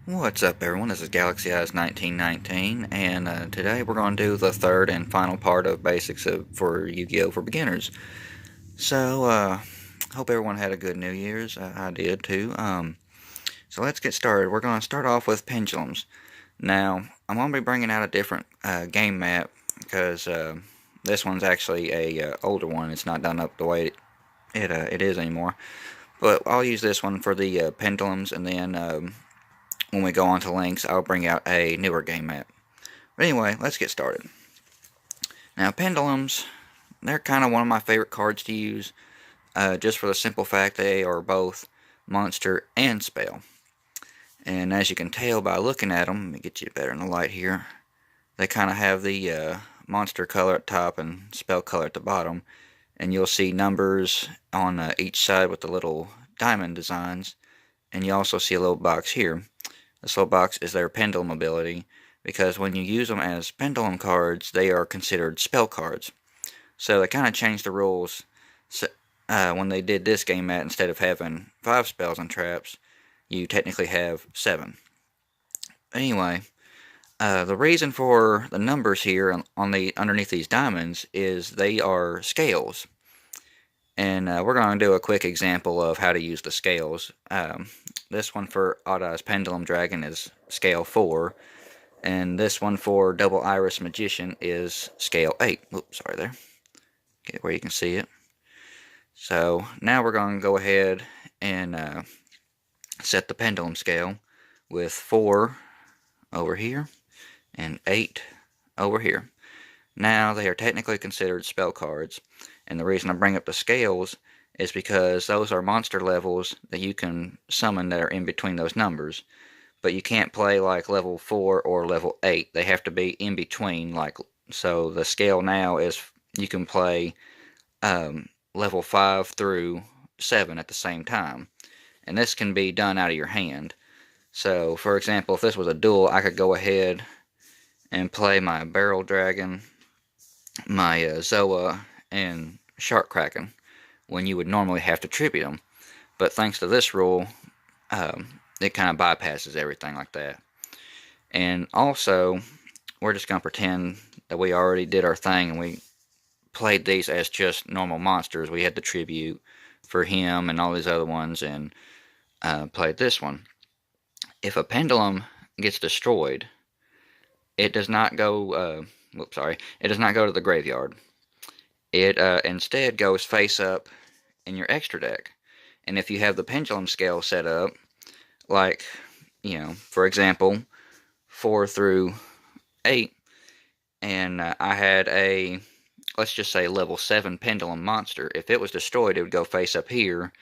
What's up, everyone? This is Galaxy Eyes 1919, and today we're going to do the third and final part of basics for Yu-Gi-Oh! For beginners. So, hope everyone had a good New Year's. I did too. So let's get started. We're going to start off with pendulums. Now, I'm going to be bringing out a different game map because this one's actually a older one. It's not done up the way it is anymore. But I'll use this one for the pendulums, and then when we go on to links, I'll bring out a newer game map. But anyway, let's get started. Now, pendulums, they're kind of one of my favorite cards to use, just for the simple fact they are both monster and spell. And as you can tell by looking at them, let me get you better in the light here, they kind of have the monster color at top and spell color at the bottom. And you'll see numbers on each side with the little diamond designs. And you also see a little box here. This little box is their pendulum ability, because when you use them as pendulum cards, they are considered spell cards. So they kind of changed the rules when they did this game mat. Instead of having 5 spells and traps, you technically have 7. Anyway, the reason for the numbers here on the underneath these diamonds is they are scales. And we're going to do a quick example of how to use the scales. This one for Odd Eyes Pendulum Dragon is scale 4. And this one for Double Iris Magician is scale 8. Oops, sorry there. Get where you can see it. So now we're going to go ahead and set the pendulum scale with 4 over here and 8 over here. Now they are technically considered spell cards. And the reason I bring up the scales is because those are monster levels that you can summon that are in between those numbers. But you can't play like level 4 or level 8. They have to be in between. So the scale now is you can play level 5 through 7 at the same time. And this can be done out of your hand. So for example, if this was a duel, I could go ahead and play my Barrel Dragon, my Zoa, and Shark Kraken when you would normally have to tribute them. But thanks to this rule, it kind of bypasses everything like that. And also, we're just going to pretend that we already did our thing and we played these as just normal monsters. We had the tribute for him and all these other ones, and played this one. If a pendulum gets destroyed, it does not go, it does not go to the graveyard. It instead goes face up in your extra deck. And if you have the pendulum scale set up, like, for example, 4 through 8, and I had a, let's just say, level 7 pendulum monster, if it was destroyed, it would go face up here,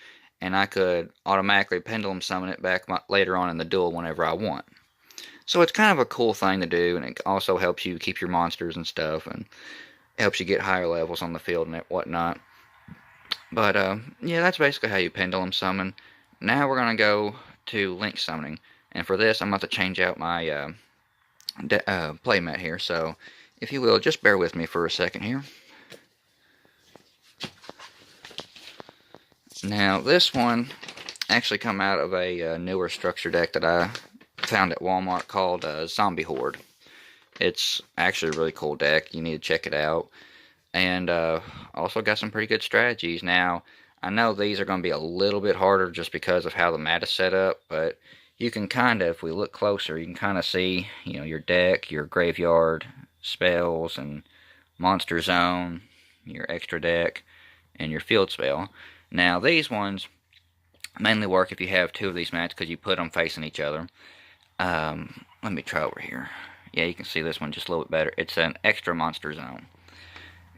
and I could automatically pendulum summon it back later on in the duel whenever I want. So it's kind of a cool thing to do, and it also helps you keep your monsters and stuff, and helps you get higher levels on the field and whatnot. But yeah, that's basically how you pendulum summon. Now we're going to go to link summoning. And for this, I'm about to change out my playmat here. So if you will, just bear with me for a second here. Now this one actually come out of a newer structure deck that I found at Walmart called Zombie Horde. It's actually a really cool deck. You need to check it out. And also got some pretty good strategies. Now, I know these are going to be a little bit harder just because of how the mat is set up, but you can kind of, if we look closer, you can kind of see, your deck, your graveyard, spells, and monster zone, your extra deck, and your field spell. Now, these ones mainly work if you have 2 of these mats because you put them facing each other. Let me try over here. Yeah, you can see this one just a little bit better. It's an extra monster zone.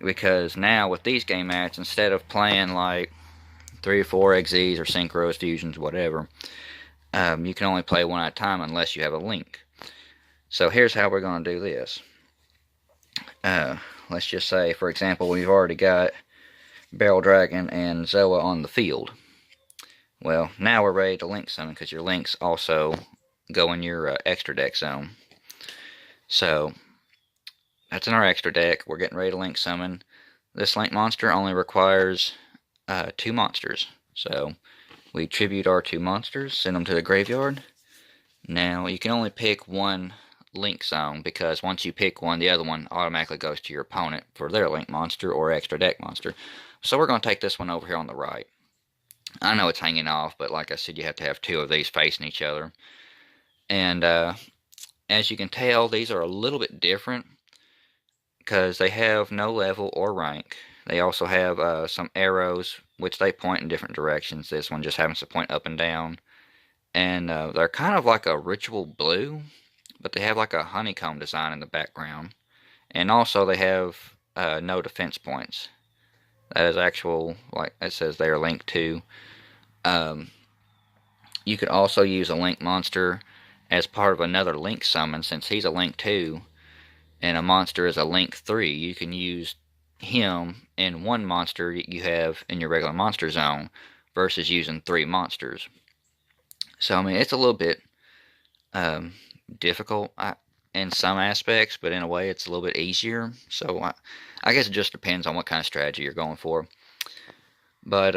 Because now with these game mats, instead of playing like 3 or 4 XZs or synchros, fusions, whatever, you can only play one at a time unless you have a link. So here's how we're going to do this. Let's just say, for example, we've already got Barrel Dragon and Zoa on the field. Well, now we're ready to link summon because your links also go in your extra deck zone. So that's in our extra deck. We're getting ready to link summon. This link monster only requires 2 monsters. So we tribute our 2 monsters, send them to the graveyard. Now, you can only pick one link zone, because once you pick one, the other one automatically goes to your opponent for their link monster or extra deck monster. So we're going to take this one over here on the right. I know it's hanging off, but like I said, you have to have two of these facing each other. And as you can tell, these are a little bit different because they have no level or rank. They also have some arrows, which they point in different directions. This one just happens to point up and down. And they're kind of like a ritual blue, but they have like a honeycomb design in the background. And also they have no defense points. That is actual, like it says they are linked to. Um, you could also use a link monster as part of another link summon, since he's a link 2 and a monster is a link 3. You can use him in one monster you have in your regular monster zone versus using 3 monsters. So I mean, it's a little bit difficult in some aspects, but in a way it's a little bit easier. So I guess it just depends on what kind of strategy you're going for. But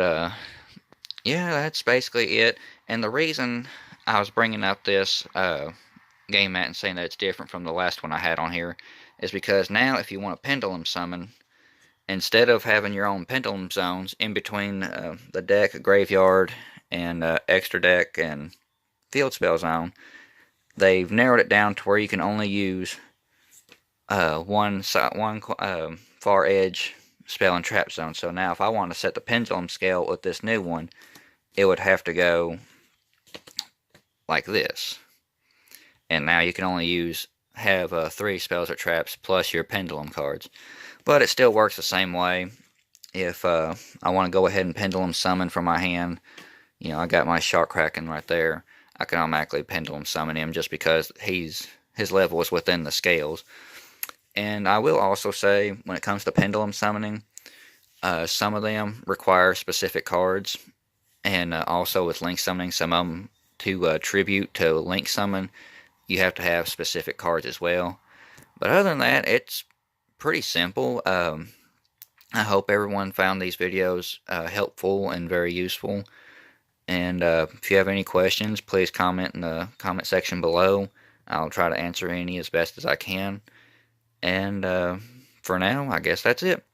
yeah, that's basically it. And the reason I was bringing up this game mat and saying that it's different from the last one I had on here is because now if you want a pendulum summon, instead of having your own pendulum zones in between the deck, graveyard, and extra deck and field spell zone, they've narrowed it down to where you can only use one far edge spell and trap zone. So now if I want to set the pendulum scale with this new one, it would have to go like this. And now you can only have 3 spells or traps plus your pendulum cards. But it still works the same way. If I want to go ahead and pendulum summon from my hand, you know, I got my Shark Kraken right there. I can automatically pendulum summon him just because his level is within the scales. And I will also say, when it comes to pendulum summoning, some of them require specific cards. And also with link summoning, some of them to tribute to link summon, you have to have specific cards as well. But other than that, it's pretty simple. I hope everyone found these videos helpful and very useful. And if you have any questions, please comment in the comment section below. I'll try to answer any as best as I can. And for now, I guess that's it.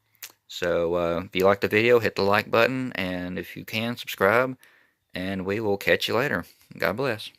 So if you like the video, hit the like button, and if you can, subscribe. And we will catch you later. God bless.